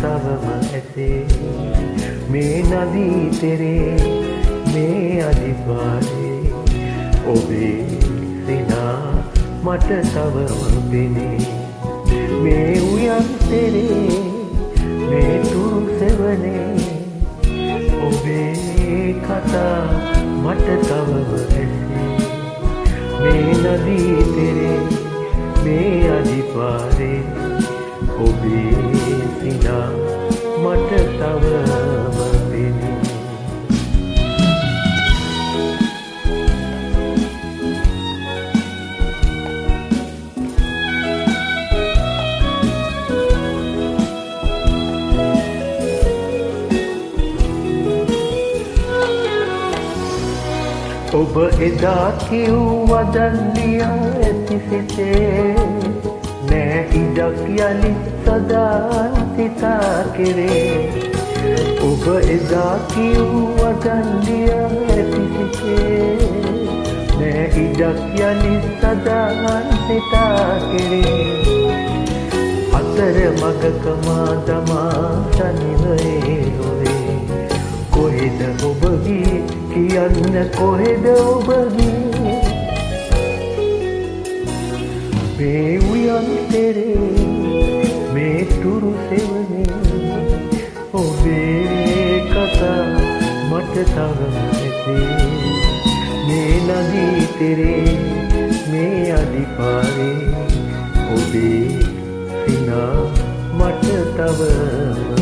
තවම ඇසේ මේ නදී තෙරේ මේ අදිපාරේ ඔබේ සිනා මට තවම පෙනේ මේ උයන් තෙරේ මේ තුරු සෙවනේ ඔබේ කතා මට තවම ඇසේ මේ නදී තෙරේ මේ අදිපාරේ ඔබේ සිනා මට තවම පෙනේ ඔබ එදා කිව්වදන් ලියා ඇති සිතේ නෑ ඉඩක් යලි සදා සිතා කෙරේ ඔබ එදා කිව්වදන් ලියා ඇති සිතේ නෑ ඉඩක් යලි සදා සිතා කෙරේ අතර මගක මා දමා තනිවයේ නොවේ කොහෙද ඔබ ගියේ කියන්න කොහෙද ඔබ ගියේ මේ උයන් තෙරේ මේ තුරු සෙවනේ ඔබේ කතා මට තවම ඇසේ මේ නදී තෙරේ මේ අදිපාරේ ඔබේ සිනා මට තවම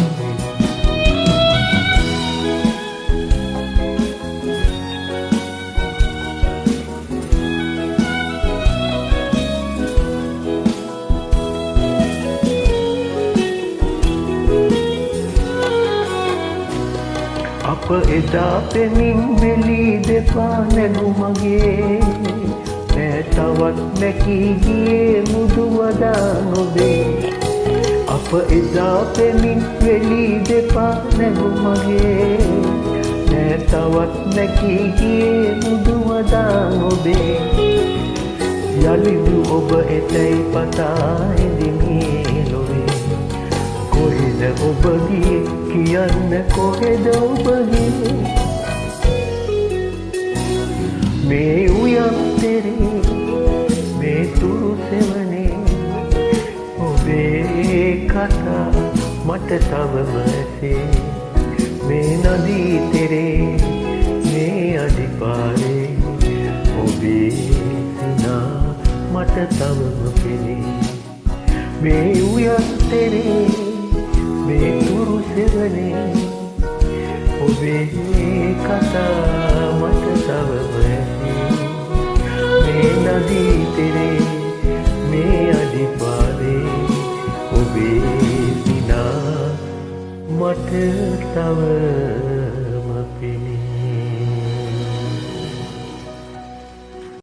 අප එදා පෙමින් වෙලී දෙපා නැගු මගේ නෑ තවත් නැකී ගියේ මුදු වදා නොබේ අප එදා පෙමින් වෙලී දෙපා නැගු මගේ නෑ තවත් නැකී ගියේ මුදු වදා නොබේ යලිදු ඔබ එතැයි පතා එදිමේ ලොවේ කොහෙද ඔබ ගියේ කියන්න කොහෙද ඔබ ගියේ මේ උයන් තෙරේ මේ තුරු සෙවනේ ඔබේ කතා මට තවම ඇසේ මේ නදී තෙරේ මේ අදිපාරේ ඔබේ සිනා මට තවම පෙනේ මේ උයන් තෙරේ මේ තුරු සෙවනේ ඔබේ කතා මට තවම ඇසේ මේ නදී තෙරේ